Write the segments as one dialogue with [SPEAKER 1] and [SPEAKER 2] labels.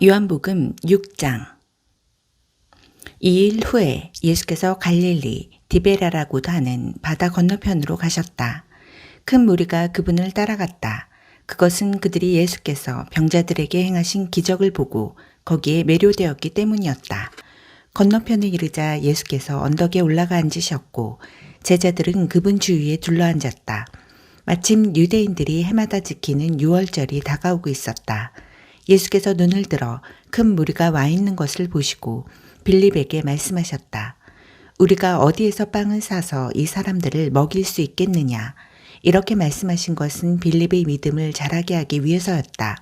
[SPEAKER 1] 요한복음 6장. 이 일 후에 예수께서 갈릴리 디베랴라고도 하는 바다 건너편으로 가셨다. 큰 무리가 그분을 따라갔다. 그것은 그들이 예수께서 병자들에게 행하신 기적을 보고 거기에 매료되었기 때문이었다. 건너편에 이르자 예수께서 언덕에 올라가 앉으셨고 제자들은 그분 주위에 둘러앉았다. 마침 유대인들이 해마다 지키는 유월절이 다가오고 있었다. 예수께서 눈을 들어 큰 무리가 와 있는 것을 보시고 빌립에게 말씀하셨다. 우리가 어디에서 빵을 사서 이 사람들을 먹일 수 있겠느냐? 이렇게 말씀하신 것은 빌립의 믿음을 자라게 하기 위해서였다.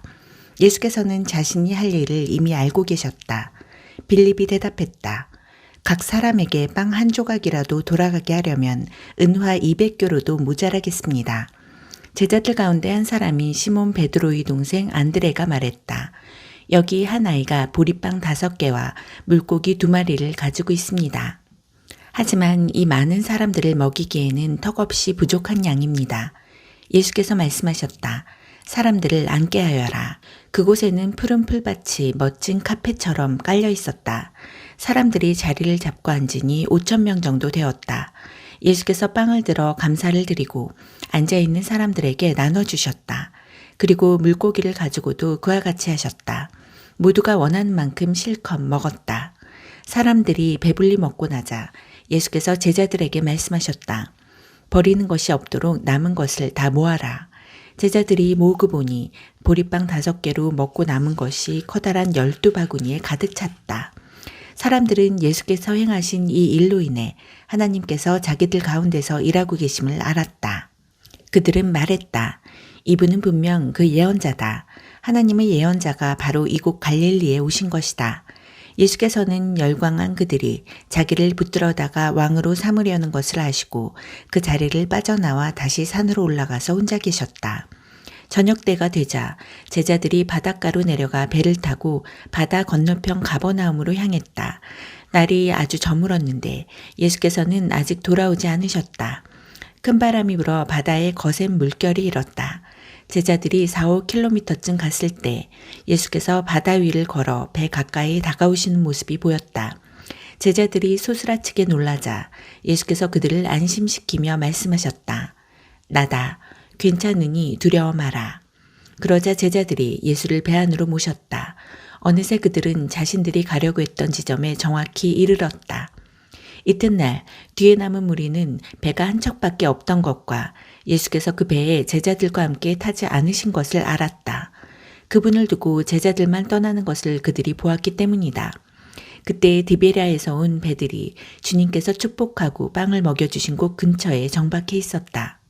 [SPEAKER 1] 예수께서는 자신이 할 일을 이미 알고 계셨다. 빌립이 대답했다. 각 사람에게 빵 한 조각이라도 돌아가게 하려면 은화 200교로도 모자라겠습니다. 제자들 가운데 한 사람이 시몬 베드로의 동생 안드레가 말했다. 여기 한 아이가 보리빵 5개와 물고기 2마리를 가지고 있습니다. 하지만 이 많은 사람들을 먹이기에는 턱없이 부족한 양입니다. 예수께서 말씀하셨다. 사람들을 앉게 하여라. 그곳에는 푸른 풀밭이 멋진 카펫처럼 깔려 있었다. 사람들이 자리를 잡고 앉으니 5,000명 정도 되었다. 예수께서 빵을 들어 감사를 드리고 앉아있는 사람들에게 나눠주셨다. 그리고 물고기를 가지고도 그와 같이 하셨다. 모두가 원하는 만큼 실컷 먹었다. 사람들이 배불리 먹고 나자 예수께서 제자들에게 말씀하셨다. 버리는 것이 없도록 남은 것을 다 모아라. 제자들이 모으고 보니 보리빵 5개로 먹고 남은 것이 커다란 12바구니에 가득 찼다. 사람들은 예수께서 행하신 이 일로 인해 하나님께서 자기들 가운데서 일하고 계심을 알았다. 그들은 말했다. 이분은 분명 그 예언자다. 하나님의 예언자가 바로 이곳 갈릴리에 오신 것이다. 예수께서는 열광한 그들이 자기를 붙들어다가 왕으로 삼으려는 것을 아시고 그 자리를 빠져나와 다시 산으로 올라가서 혼자 계셨다. 저녁 때가 되자 제자들이 바닷가로 내려가 배를 타고 바다 건너편 가버나움으로 향했다. 날이 아주 저물었는데 예수께서는 아직 돌아오지 않으셨다. 큰 바람이 불어 바다에 거센 물결이 일었다. 제자들이 4-5km쯤 갔을 때 예수께서 바다 위를 걸어 배 가까이 다가오시는 모습이 보였다. 제자들이 소스라치게 놀라자 예수께서 그들을 안심시키며 말씀하셨다. 나다. 괜찮으니 두려워 마라. 그러자 제자들이 예수를 배 안으로 모셨다. 어느새 그들은 자신들이 가려고 했던 지점에 정확히 이르렀다. 이튿날 뒤에 남은 무리는 배가 한 척밖에 없던 것과 예수께서 그 배에 제자들과 함께 타지 않으신 것을 알았다. 그분을 두고 제자들만 떠나는 것을 그들이 보았기 때문이다. 그때 디베랴에서 온 배들이 주님께서 축복하고 빵을 먹여주신 곳 근처에 정박해 있었다.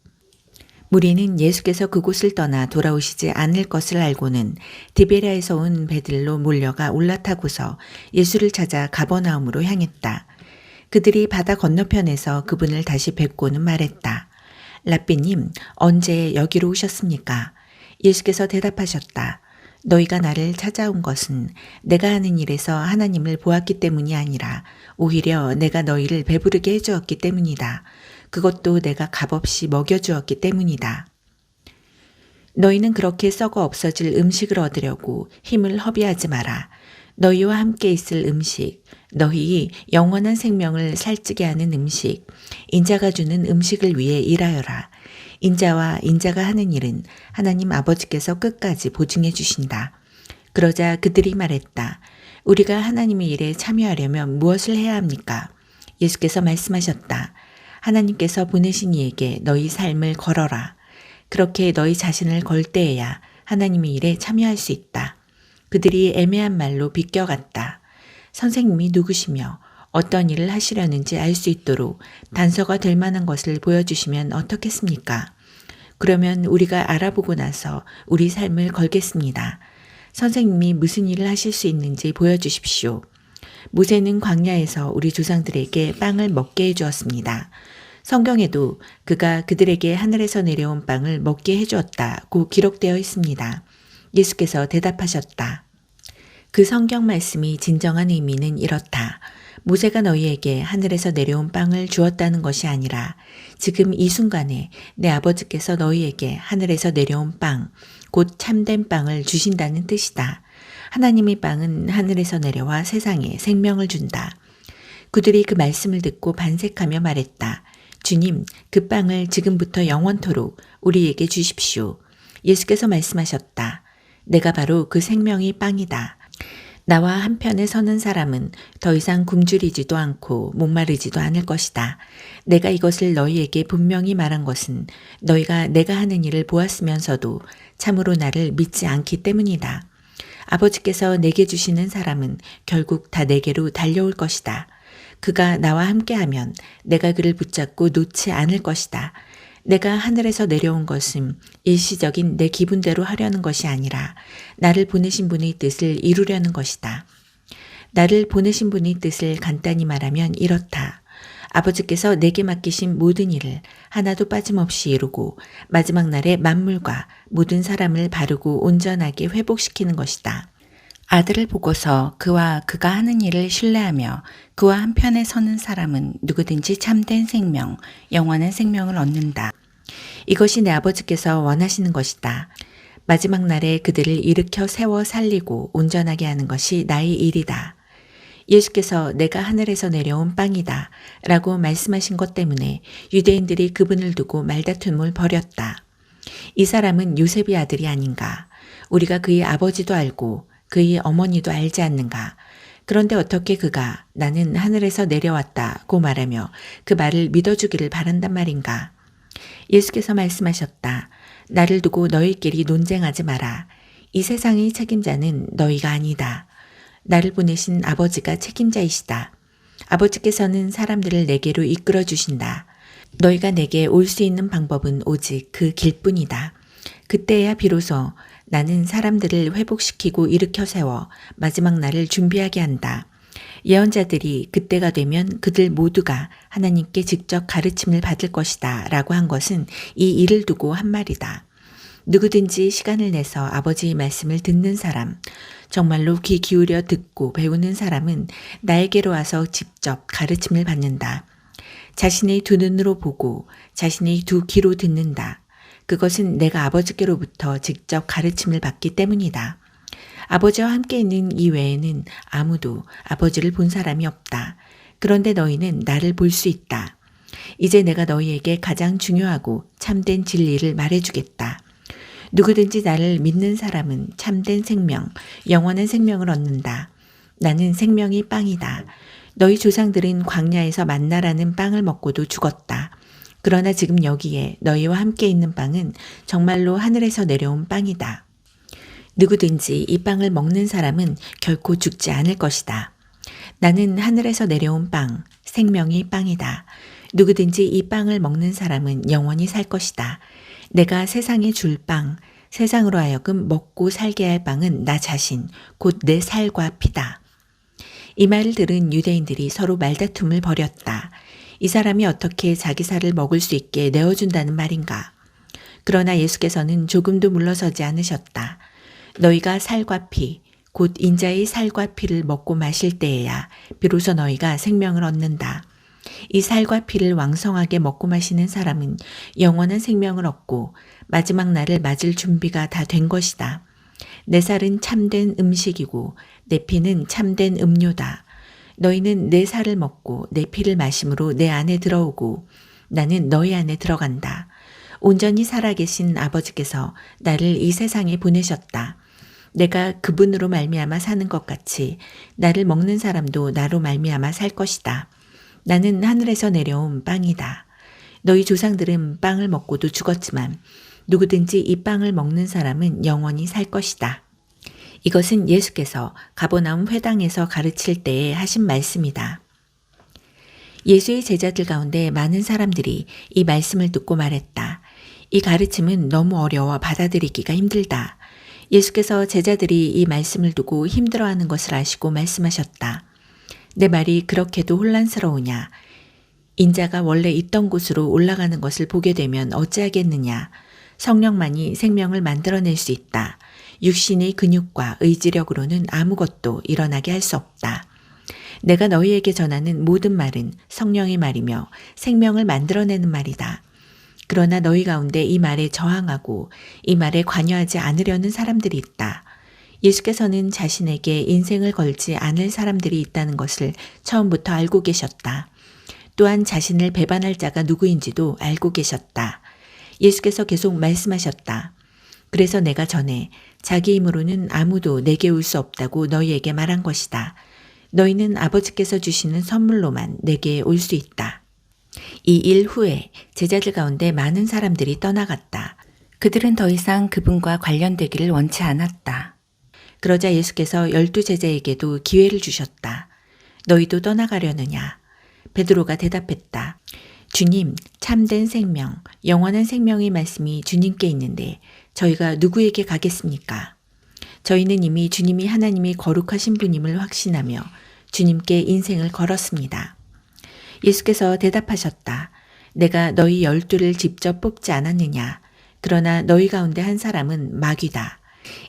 [SPEAKER 1] 무리는 예수께서 그곳을 떠나 돌아오시지 않을 것을 알고는 디베랴에서 온 배들로 몰려가 올라타고서 예수를 찾아 가버나움으로 향했다. 그들이 바다 건너편에서 그분을 다시 뵙고는 말했다. 랍비님, 언제 여기로 오셨습니까? 예수께서 대답하셨다. 너희가 나를 찾아온 것은 내가 하는 일에서 하나님을 보았기 때문이 아니라 오히려 내가 너희를 배부르게 해주었기 때문이다. 그것도 내가 값없이 먹여주었기 때문이다. 너희는 그렇게 썩어 없어질 음식을 얻으려고 힘을 허비하지 마라. 너희와 함께 있을 음식, 너희 영원한 생명을 살찌게 하는 음식, 인자가 주는 음식을 위해 일하여라. 인자와 인자가 하는 일은 하나님 아버지께서 끝까지 보증해 주신다. 그러자 그들이 말했다. 우리가 하나님의 일에 참여하려면 무엇을 해야 합니까? 예수께서 말씀하셨다. 하나님께서 보내신 이에게 너희 삶을 걸어라. 그렇게 너희 자신을 걸 때에야 하나님의 일에 참여할 수 있다. 그들이 애매한 말로 비껴갔다. 선생님이 누구시며 어떤 일을 하시려는지 알 수 있도록 단서가 될 만한 것을 보여주시면 어떻겠습니까? 그러면 우리가 알아보고 나서 우리 삶을 걸겠습니다. 선생님이 무슨 일을 하실 수 있는지 보여주십시오. 모세는 광야에서 우리 조상들에게 빵을 먹게 해주었습니다. 성경에도 그가 그들에게 하늘에서 내려온 빵을 먹게 해주었다고 기록되어 있습니다. 예수께서 대답하셨다. 그 성경 말씀이 진정한 의미는 이렇다. 모세가 너희에게 하늘에서 내려온 빵을 주었다는 것이 아니라 지금 이 순간에 내 아버지께서 너희에게 하늘에서 내려온 빵, 곧 참된 빵을 주신다는 뜻이다. 하나님의 빵은 하늘에서 내려와 세상에 생명을 준다. 그들이 그 말씀을 듣고 반색하며 말했다. 주님, 그 빵을 지금부터 영원토록 우리에게 주십시오. 예수께서 말씀하셨다. 내가 바로 그 생명의 빵이다. 나와 한편에 서는 사람은 더 이상 굶주리지도 않고 목마르지도 않을 것이다. 내가 이것을 너희에게 분명히 말한 것은 너희가 내가 하는 일을 보았으면서도 참으로 나를 믿지 않기 때문이다. 아버지께서 내게 주시는 사람은 결국 다 내게로 달려올 것이다. 그가 나와 함께하면 내가 그를 붙잡고 놓지 않을 것이다. 내가 하늘에서 내려온 것은 일시적인 내 기분대로 하려는 것이 아니라 나를 보내신 분의 뜻을 이루려는 것이다. 나를 보내신 분의 뜻을 간단히 말하면 이렇다. 아버지께서 내게 맡기신 모든 일을 하나도 빠짐없이 이루고 마지막 날에 만물과 모든 사람을 바르고 온전하게 회복시키는 것이다. 아들을 보고서 그와 그가 하는 일을 신뢰하며 그와 한편에 서는 사람은 누구든지 참된 생명, 영원한 생명을 얻는다. 이것이 내 아버지께서 원하시는 것이다. 마지막 날에 그들을 일으켜 세워 살리고 온전하게 하는 것이 나의 일이다. 예수께서 내가 하늘에서 내려온 빵이다 라고 말씀하신 것 때문에 유대인들이 그분을 두고 말다툼을 벌였다. 이 사람은 요셉의 아들이 아닌가? 우리가 그의 아버지도 알고 그의 어머니도 알지 않는가? 그런데 어떻게 그가 나는 하늘에서 내려왔다고 말하며 그 말을 믿어주기를 바란단 말인가? 예수께서 말씀하셨다. 나를 두고 너희끼리 논쟁하지 마라. 이 세상의 책임자는 너희가 아니다. 나를 보내신 아버지가 책임자이시다. 아버지께서는 사람들을 내게로 이끌어 주신다. 너희가 내게 올 수 있는 방법은 오직 그 길뿐이다. 그때야 비로소 나는 사람들을 회복시키고 일으켜 세워 마지막 날을 준비하게 한다. 예언자들이 그때가 되면 그들 모두가 하나님께 직접 가르침을 받을 것이다 라고 한 것은 이 일을 두고 한 말이다. 누구든지 시간을 내서 아버지의 말씀을 듣는 사람, 정말로 귀 기울여 듣고 배우는 사람은 나에게로 와서 직접 가르침을 받는다. 자신의 두 눈으로 보고 자신의 두 귀로 듣는다. 그것은 내가 아버지께로부터 직접 가르침을 받기 때문이다. 아버지와 함께 있는 이 외에는 아무도 아버지를 본 사람이 없다. 그런데 너희는 나를 볼 수 있다. 이제 내가 너희에게 가장 중요하고 참된 진리를 말해주겠다. 누구든지 나를 믿는 사람은 참된 생명, 영원한 생명을 얻는다. 나는 생명의 빵이다. 너희 조상들은 광야에서 만나라는 빵을 먹고도 죽었다. 그러나 지금 여기에 너희와 함께 있는 빵은 정말로 하늘에서 내려온 빵이다. 누구든지 이 빵을 먹는 사람은 결코 죽지 않을 것이다. 나는 하늘에서 내려온 빵, 생명의 빵이다. 누구든지 이 빵을 먹는 사람은 영원히 살 것이다. 내가 세상에 줄 빵, 세상으로 하여금 먹고 살게 할 빵은 나 자신, 곧 내 살과 피다. 이 말을 들은 유대인들이 서로 말다툼을 벌였다. 이 사람이 어떻게 자기 살을 먹을 수 있게 내어준다는 말인가? 그러나 예수께서는 조금도 물러서지 않으셨다. 너희가 살과 피, 곧 인자의 살과 피를 먹고 마실 때에야 비로소 너희가 생명을 얻는다. 이 살과 피를 왕성하게 먹고 마시는 사람은 영원한 생명을 얻고 마지막 날을 맞을 준비가 다 된 것이다. 내 살은 참된 음식이고 내 피는 참된 음료다. 너희는 내 살을 먹고 내 피를 마심으로 내 안에 들어오고 나는 너희 안에 들어간다. 온전히 살아계신 아버지께서 나를 이 세상에 보내셨다. 내가 그분으로 말미암아 사는 것 같이 나를 먹는 사람도 나로 말미암아 살 것이다. 나는 하늘에서 내려온 빵이다. 너희 조상들은 빵을 먹고도 죽었지만 누구든지 이 빵을 먹는 사람은 영원히 살 것이다. 이것은 예수께서 가버나움 회당에서 가르칠 때에 하신 말씀이다. 예수의 제자들 가운데 많은 사람들이 이 말씀을 듣고 말했다. 이 가르침은 너무 어려워 받아들이기가 힘들다. 예수께서 제자들이 이 말씀을 두고 힘들어하는 것을 아시고 말씀하셨다. 내 말이 그렇게도 혼란스러우냐? 인자가 원래 있던 곳으로 올라가는 것을 보게 되면 어찌하겠느냐? 성령만이 생명을 만들어낼 수 있다. 육신의 근육과 의지력으로는 아무것도 일어나게 할 수 없다. 내가 너희에게 전하는 모든 말은 성령의 말이며 생명을 만들어내는 말이다. 그러나 너희 가운데 이 말에 저항하고 이 말에 관여하지 않으려는 사람들이 있다. 예수께서는 자신에게 인생을 걸지 않을 사람들이 있다는 것을 처음부터 알고 계셨다. 또한 자신을 배반할 자가 누구인지도 알고 계셨다. 예수께서 계속 말씀하셨다. 그래서 내가 전에 자기 힘으로는 아무도 내게 올 수 없다고 너희에게 말한 것이다. 너희는 아버지께서 주시는 선물로만 내게 올 수 있다. 이 일 후에 제자들 가운데 많은 사람들이 떠나갔다. 그들은 더 이상 그분과 관련되기를 원치 않았다. 그러자 예수께서 12 제자에게도 기회를 주셨다. 너희도 떠나가려느냐? 베드로가 대답했다. 주님, 참된 생명, 영원한 생명의 말씀이 주님께 있는데 저희가 누구에게 가겠습니까? 저희는 이미 주님이 하나님이 거룩하신 분임을 확신하며 주님께 인생을 걸었습니다. 예수께서 대답하셨다. 내가 너희 12를 직접 뽑지 않았느냐? 그러나 너희 가운데 한 사람은 마귀다.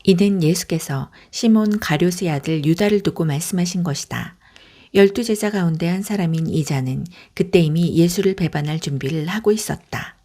[SPEAKER 1] 이는 예수께서 시몬 가룟의 아들 유다를 두고 말씀하신 것이다. 12 제자 가운데 한 사람인 이 자는 그때 이미 예수를 배반할 준비를 하고 있었다.